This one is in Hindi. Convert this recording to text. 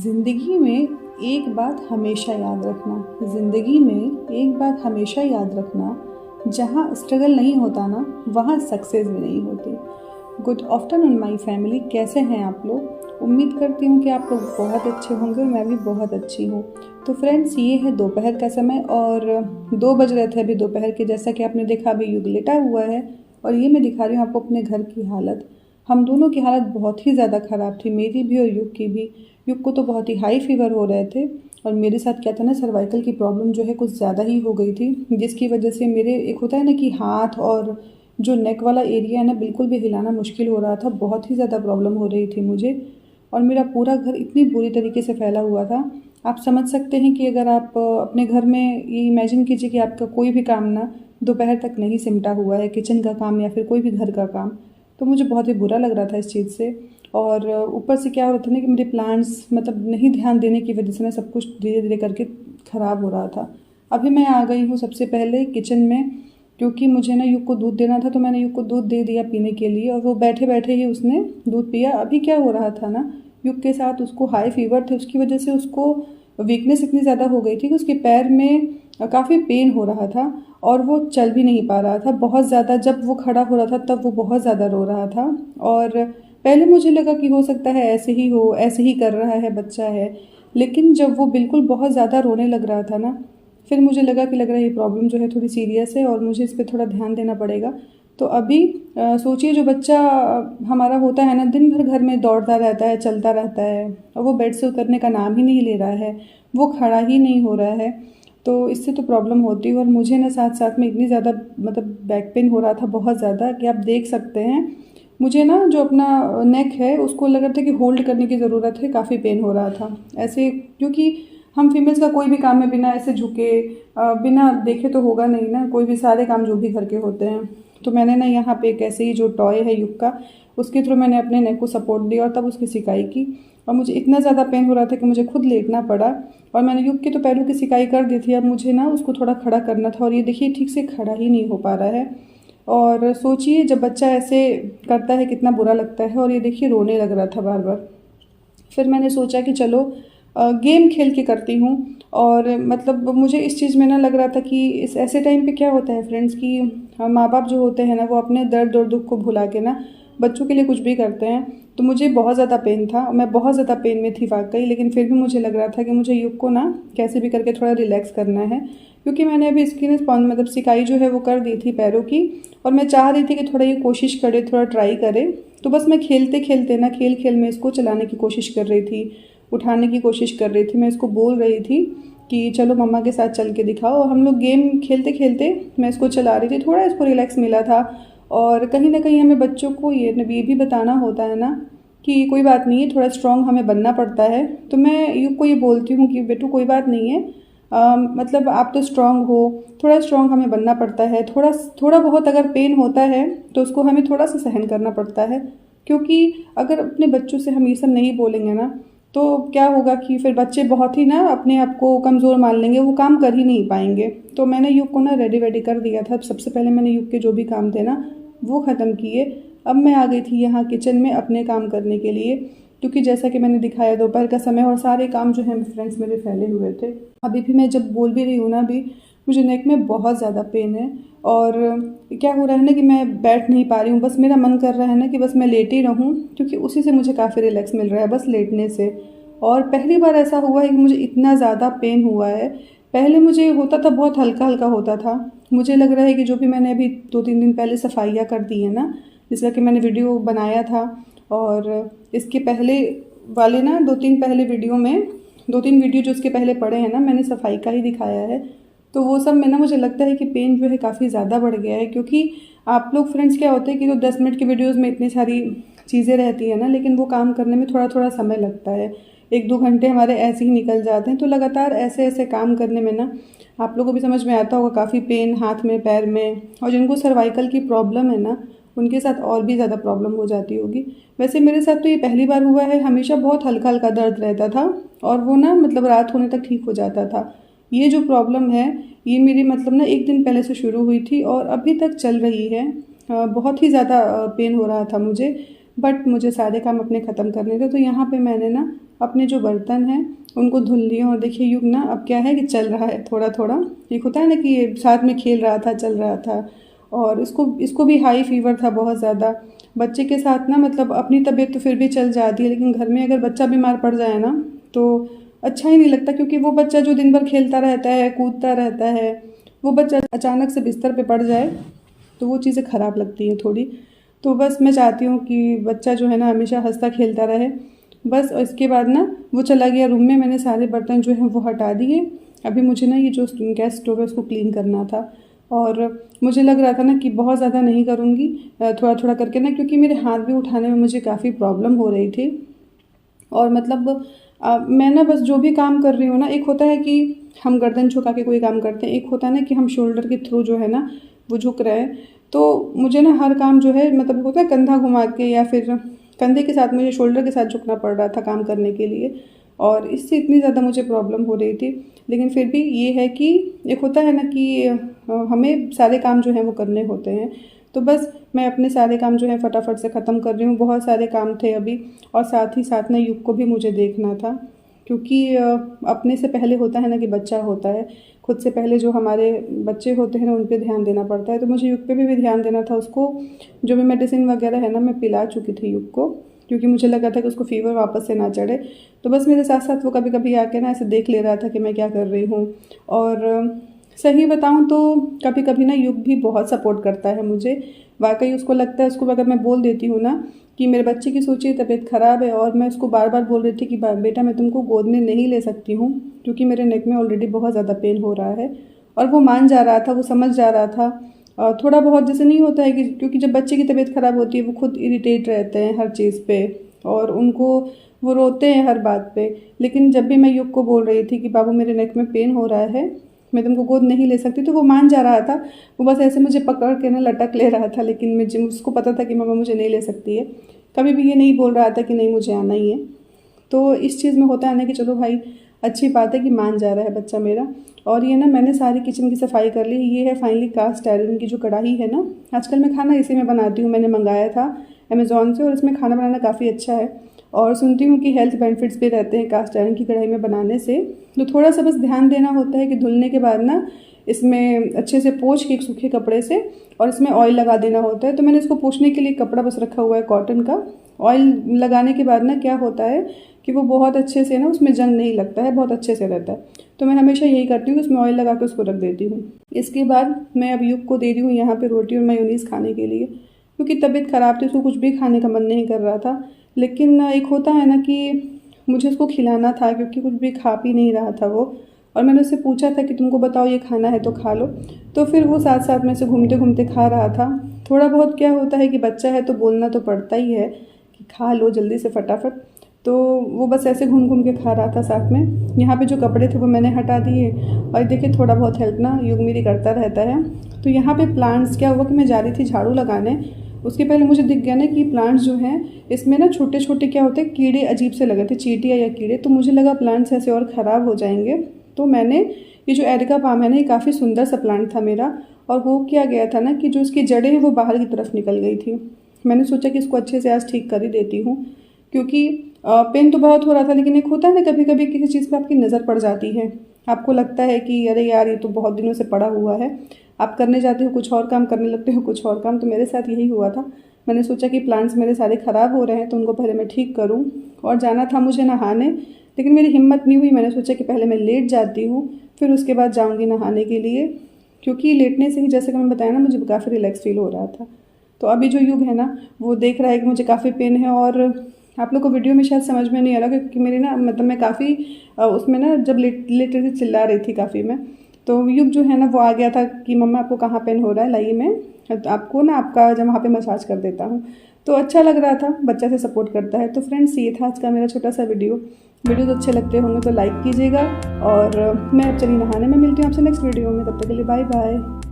ज़िंदगी में एक बात हमेशा याद रखना, ज़िंदगी में एक बात हमेशा याद रखना, जहाँ स्ट्रगल नहीं होता ना वहाँ सक्सेस भी नहीं होती। गुड आफ्टरनून माय फैमिली, कैसे हैं आप लोग? उम्मीद करती हूँ कि आप लोग बहुत अच्छे होंगे और मैं भी बहुत अच्छी हूँ। तो फ्रेंड्स, ये है दोपहर का समय और 2 बज रहे थे अभी दोपहर के। जैसा कि आपने देखा अभी युग लेटा हुआ है और ये मैं दिखा रही हूँ आपको अपने घर की हालत। हम दोनों की हालत बहुत ही ज़्यादा ख़राब थी, मेरी भी और युग की भी। युग को तो बहुत ही हाई फीवर हो रहे थे और मेरे साथ क्या था ना, सर्वाइकल की प्रॉब्लम जो है कुछ ज़्यादा ही हो गई थी, जिसकी वजह से मेरे एक होता है ना कि हाथ और जो नेक वाला एरिया है ना, बिल्कुल भी हिलाना मुश्किल हो रहा था। बहुत ही ज़्यादा प्रॉब्लम हो रही थी मुझे और मेरा पूरा घर इतनी बुरी तरीके से फैला हुआ था। आप समझ सकते हैं कि अगर आप अपने घर में ये इमेजिन कीजिए कि आपका कोई भी काम ना दोपहर तक नहीं सिमटा हुआ है, किचन का काम या फिर कोई भी घर का काम, तो मुझे बहुत ही बुरा लग रहा था इस चीज़ से। और ऊपर से क्या हो रहा था ना कि मेरे प्लान्स मतलब नहीं ध्यान देने की वजह से ना सब कुछ धीरे धीरे करके ख़राब हो रहा था। अभी मैं आ गई हूँ सबसे पहले किचन में, क्योंकि मुझे ना युग को दूध देना था, तो मैंने युग को दूध दे दिया पीने के लिए और वो बैठे बैठे ही उसने दूध पिया। अभी क्या हो रहा था ना, युग के साथ उसको हाई फीवर थे, उसकी वजह से उसको वीकनेस इतनी ज़्यादा हो गई थी कि उसके पैर में काफ़ी पेन हो रहा था और वो चल भी नहीं पा रहा था बहुत ज़्यादा। जब वो खड़ा हो रहा था तब वो बहुत ज़्यादा रो रहा था और पहले मुझे लगा कि हो सकता है ऐसे ही हो, ऐसे ही कर रहा है, बच्चा है। लेकिन जब वो बिल्कुल बहुत ज़्यादा रोने लग रहा था ना, फिर मुझे लगा कि लग रहा है ये प्रॉब्लम जो है थोड़ी सीरियस है और मुझे इस पर थोड़ा ध्यान देना पड़ेगा। तो अभी सोचिए, जो बच्चा हमारा होता है ना, दिन भर घर में दौड़ता रहता है, चलता रहता है और वो बेड से उतरने का नाम ही नहीं ले रहा है, वो खड़ा ही नहीं हो रहा है, तो इससे तो प्रॉब्लम होती है। और मुझे ना साथ साथ में इतनी ज़्यादा मतलब बैक पेन हो रहा था बहुत ज़्यादा कि आप देख सकते हैं। मुझे ना जो अपना नेक है उसको लग रहा था कि होल्ड करने की ज़रूरत है, काफ़ी पेन हो रहा था ऐसे, क्योंकि हम फीमेल्स का कोई भी काम है बिना ऐसे झुके बिना देखे तो होगा नहीं ना, कोई भी सारे काम जो भी घर के होते हैं। तो मैंने ना यहाँ पे एक ऐसे ही जो टॉय है युग का, उसके थ्रू मैंने अपने नेक को सपोर्ट दिया और तब उसकी सिकाई की। और मुझे इतना ज़्यादा पेन हो रहा था कि मुझे खुद लेटना पड़ा और मैंने युग के तो पैरों की सिकाई कर दी थी, अब मुझे ना उसको थोड़ा खड़ा करना था और ये देखिए ठीक से खड़ा ही नहीं हो पा रहा है। और सोचिए जब बच्चा ऐसे करता है कितना बुरा लगता है। और ये देखिए रोने लग रहा था बार बार। फिर मैंने सोचा कि चलो गेम खेल के करती हूँ। और मतलब मुझे इस चीज़ में ना लग रहा था कि इस ऐसे टाइम पे क्या होता है फ्रेंड्स कि माँ बाप जो होते हैं ना, वो अपने दर्द और दुख को भुला के ना बच्चों के लिए कुछ भी करते हैं। तो मुझे बहुत ज़्यादा पेन था और मैं बहुत ज़्यादा पेन में थी वाकई, लेकिन फिर भी मुझे लग रहा था कि मुझे युग को ना कैसे भी करके थोड़ा रिलैक्स करना है, क्योंकि मैंने अभी स्किन मतलब सिकाई जो है वो कर दी थी पैरों की और मैं चाह रही थी कि थोड़ा ये कोशिश करे, थोड़ा ट्राई करे। तो बस मैं खेलते खेलते ना खेल खेल में इसको चलाने की कोशिश कर रही थी, उठाने की कोशिश कर रही थी। मैं इसको बोल रही थी कि चलो मम्मा के साथ चल के दिखाओ। हम लोग गेम खेलते खेलते मैं इसको चला रही थी, थोड़ा इसको रिलैक्स मिला था। और कहीं ना कहीं हमें बच्चों को ये भी बताना होता है ना कि कोई बात नहीं है, थोड़ा स्ट्रॉन्ग हमें बनना पड़ता है। तो मैं युग को ये बोलती हूँ कि बेटू कोई बात नहीं है, मतलब आप तो स्ट्रॉन्ग हो, थोड़ा स्ट्रॉन्ग हमें बनना पड़ता है। थोड़ा थोड़ा बहुत अगर पेन होता है तो उसको हमें थोड़ा सा सहन करना पड़ता है, क्योंकि अगर अपने बच्चों से हम ये सब नहीं बोलेंगे ना तो क्या होगा कि फिर बच्चे बहुत ही ना अपने आप को कमज़ोर मान लेंगे, वो काम कर ही नहीं पाएंगे। तो मैंने युग को ना रेडी वेडी कर दिया था। सबसे पहले मैंने युग के जो भी काम थे ना वो ख़त्म किए। अब मैं आ गई थी यहाँ किचन में अपने काम करने के लिए, क्योंकि जैसा कि मैंने दिखाया दोपहर का समय और सारे काम जो हैं फ्रेंड्स मेरे फैले हुए थे। अभी भी मैं जब बोल भी रही हूँ ना, अभी मुझे नेक में बहुत ज़्यादा पेन है और क्या हो रहा है ना कि मैं बैठ नहीं पा रही हूँ। बस मेरा मन कर रहा है ना कि बस मैं लेटी रहूँ, क्योंकि उसी से मुझे काफ़ी रिलैक्स मिल रहा है, बस लेटने से। और पहली बार ऐसा हुआ है कि मुझे इतना ज़्यादा पेन हुआ है। पहले मुझे होता था, बहुत हल्का हल्का होता था। मुझे लग रहा है कि जो भी मैंने अभी 2-3 दिन पहले सफाइयाँ कर दी है ना, जिसका कि मैंने वीडियो बनाया था, और इसके पहले वाले ना 2-3 पहले वीडियो में 2-3 वीडियो जो इसके पहले पड़े हैं ना, मैंने सफाई का ही दिखाया है। तो वो सब में ना मुझे लगता है कि पेन जो है काफ़ी ज़्यादा बढ़ गया है, क्योंकि आप लोग फ्रेंड्स क्या होते हैं कि तो 10 मिनट की वीडियोज़ में इतनी सारी चीज़ें रहती हैं ना, लेकिन वो काम करने में थोड़ा थोड़ा समय लगता है। 1-2 घंटे हमारे ऐसे ही निकल जाते हैं। तो लगातार ऐसे ऐसे काम करने में ना आप लोगों को भी समझ में आता होगा, काफ़ी पेन हाथ में, पैर में। और जिनको सर्वाइकल की प्रॉब्लम है ना, उनके साथ और भी ज़्यादा प्रॉब्लम हो जाती होगी। वैसे मेरे साथ तो ये पहली बार हुआ है, हमेशा बहुत हल्का हल्का दर्द रहता था और वो ना मतलब रात होने तक ठीक हो जाता था। ये जो प्रॉब्लम है ये मेरी मतलब ना 1 दिन पहले से शुरू हुई थी और अभी तक चल रही है। बहुत ही ज़्यादा पेन हो रहा था मुझे, बट मुझे सारे काम अपने ख़त्म करने थे। तो यहाँ पे मैंने ना अपने जो बर्तन हैं उनको धुल लिए। और देखिए युग ना अब क्या है कि चल रहा है थोड़ा थोड़ा, एक होता है ना कि साथ में खेल रहा था, चल रहा था। और इसको भी हाई फीवर था बहुत ज़्यादा। बच्चे के साथ ना मतलब अपनी तबीयत तो फिर भी चल जाती है, लेकिन घर में अगर बच्चा बीमार पड़ जाए ना तो अच्छा ही नहीं लगता, क्योंकि वो बच्चा जो दिन भर खेलता रहता है, कूदता रहता है, वो बच्चा अचानक से बिस्तर पे पड़ जाए तो वो चीज़ें ख़राब लगती हैं थोड़ी। तो बस मैं चाहती हूँ कि बच्चा जो है ना हमेशा हंसता खेलता रहे बस। और इसके बाद ना वो चला गया रूम में, मैंने सारे बर्तन जो हैं वो हटा दिए। अभी मुझे ना ये जो गैस स्टोव है उसको क्लीन करना था, और मुझे लग रहा था ना कि बहुत ज़्यादा नहीं करूँगी, थोड़ा थोड़ा करके ना, क्योंकि मेरे हाथ भी उठाने में मुझे काफ़ी प्रॉब्लम हो रही थी। और मतलब मैं ना बस जो भी काम कर रही हूँ ना, एक होता है कि हम गर्दन झुका के कोई काम करते हैं, एक होता है ना कि हम शोल्डर के थ्रू जो है ना वो झुक रहे हैं। तो मुझे ना हर काम जो है मतलब होता है कंधा घुमा के, या फिर कंधे के साथ मुझे शोल्डर के साथ झुकना पड़ रहा था काम करने के लिए, और इससे इतनी ज़्यादा मुझे प्रॉब्लम हो रही थी। लेकिन फिर भी ये है कि एक होता है ना कि हमें सारे काम जो हैं वो करने होते हैं। तो बस मैं अपने सारे काम जो है फटाफट से ख़त्म कर रही हूँ, बहुत सारे काम थे अभी। और साथ ही साथ ना युग को भी मुझे देखना था, क्योंकि अपने से पहले होता है ना कि बच्चा होता है, खुद से पहले जो हमारे बच्चे होते हैं ना उन पे ध्यान देना पड़ता है। तो मुझे युग पे भी ध्यान देना था। उसको जो भी मेडिसिन वगैरह है ना मैं पिला चुकी थी युग को, क्योंकि मुझे लगा था कि उसको फ़ीवर वापस से ना चढ़े। तो बस मेरे साथ साथ वो कभी कभी आके ना ऐसे देख ले रहा था कि मैं क्या कर रही हूँ। और सही बताऊँ तो कभी कभी ना युग भी बहुत सपोर्ट करता है मुझे, वाकई उसको लगता है, उसको अगर मैं बोल देती हूँ ना कि मेरे बच्चे की सोचिए तबीयत ख़राब है, और मैं उसको बार बार बोल रही थी कि बेटा मैं तुमको गोद में नहीं ले सकती हूँ क्योंकि मेरे नेक में ऑलरेडी बहुत ज़्यादा पेन हो रहा है, और वो मान जा रहा था, वो समझ जा रहा था। थोड़ा बहुत जैसे नहीं होता है कि क्योंकि जब बच्चे की तबीयत ख़राब होती है वो खुद इरिटेट रहते हैं हर चीज़ पे, और उनको वो रोते हैं हर बात पे। लेकिन जब भी मैं युग को बोल रही थी कि बाबू मेरे नेक में पेन हो रहा है, मैं तुमको गोद नहीं ले सकती, तो वो मान जा रहा था। वो बस ऐसे मुझे पकड़ के ना लटक ले रहा था, लेकिन मुझे उसको पता था कि मम्मा मुझे नहीं ले सकती है। कभी भी ये नहीं बोल रहा था कि नहीं मुझे आना ही है। तो इस चीज़ में होता है ना कि चलो भाई अच्छी बात है कि मान जा रहा है बच्चा मेरा। और ये ना मैंने सारी किचन की सफाई कर ली। ये है फाइनली कास्ट आयरन की जो कढ़ाई है ना, आजकल मैं खाना इसी में बनाती हूँ, मैंने मंगाया था अमेज़ॉन से, और इसमें खाना बनाना काफ़ी अच्छा है। और सुनती हूँ कि हेल्थ बेनिफिट्स भी रहते हैं कास्ट आयरन की कढ़ाई में बनाने से। तो थोड़ा सा बस ध्यान देना होता है कि धुलने के बाद ना इसमें अच्छे से पोंछ के एक सूखे कपड़े से, और इसमें ऑयल लगा देना होता है। तो मैंने इसको पोंछने के लिए कपड़ा बस रखा हुआ है कॉटन का। ऑयल लगाने के बाद ना क्या होता है कि वो बहुत अच्छे से ना उसमें जंग नहीं लगता है, बहुत अच्छे से रहता है। तो मैं हमेशा यही करती हूँ कि उसमें ऑयल लगा के उसको रख देती हूँ। इसके बाद मैं अब युग को दे रही हूँ यहाँ पे रोटी और मेयोनीज़ खाने के लिए, क्योंकि तबीयत ख़राब थी, उसको कुछ भी खाने का मन नहीं कर रहा था। लेकिन एक होता है ना कि मुझे उसको खिलाना था, क्योंकि कुछ भी खा पी नहीं रहा था वो। और मैंने उससे पूछा था कि तुमको बताओ ये खाना है तो खा लो, तो फिर वो साथ साथ में से घूमते घूमते खा रहा था। थोड़ा बहुत क्या होता है कि बच्चा है तो बोलना तो पड़ता ही है कि खा लो जल्दी से फटाफट। तो वो बस ऐसे घूम घूम के खा रहा था साथ में। यहाँ पे जो कपड़े थे वो मैंने हटा दिए, और देखिए थोड़ा बहुत हेल्प ना युग मेरी करता रहता है। तो यहाँ पे प्लांट्स क्या हुआ कि मैं जा रही थी झाड़ू लगाने, उसके पहले मुझे दिख गया ना कि प्लांट्स जो हैं इसमें ना छोटे छोटे क्या होते हैं कीड़े अजीब से लगे थे, चींटियाँ या कीड़े। तो मुझे लगा प्लांट्स ऐसे और ख़राब हो जाएंगे। तो मैंने ये जो एरिका पाम है ना, ये काफ़ी सुंदर सा प्लांट था मेरा, और वो किया गया था ना कि जो इसकी जड़ें हैं वो बाहर की तरफ निकल गई थी। मैंने सोचा कि इसको अच्छे से आज ठीक कर ही देती हूँ, क्योंकि पेन तो बहुत हो रहा था। लेकिन एक होता है ना कभी कभी किसी चीज़ पर आपकी नज़र पड़ जाती है, आपको लगता है कि अरे यार ये तो बहुत दिनों से पड़ा हुआ है, आप करने जाते हो कुछ और काम, करने लगते हो कुछ और काम। तो मेरे साथ यही हुआ था। मैंने सोचा कि प्लांट्स मेरे सारे ख़राब हो रहे हैं तो उनको पहले मैं ठीक करूं, और जाना था मुझे नहाने, लेकिन मेरी हिम्मत नहीं हुई। मैंने सोचा कि पहले मैं लेट जाती हूँ, फिर उसके बाद जाऊँगी नहाने के लिए, क्योंकि लेटने से ही जैसे कि मैं बताया ना मुझे काफ़ी रिलैक्स फील हो रहा था। तो अभी जो युग है ना वो देख रहा है कि मुझे काफ़ी पेन है, और आप लोग को वीडियो में शायद समझ में नहीं आ रहा, क्योंकि मेरी ना मतलब मैं काफ़ी उसमें ना जब लेट रही थी चिल्ला रही थी काफ़ी मैं। तो युग जो है ना वो आ गया था कि मम्मा आपको कहाँ पेन हो रहा है, लाइए मैं आपको ना आपका जब वहाँ पे मसाज कर देता हूँ। तो अच्छा लग रहा था, बच्चा से सपोर्ट करता है। तो फ्रेंड्स ये था आज का मेरा छोटा सा वीडियो तो अच्छे लगते होंगे तो लाइक कीजिएगा, और मैं अब चली नहाने में, मिलती हूँ आपसे नेक्स्ट वीडियो में। तब तक के लिए बाय बाय।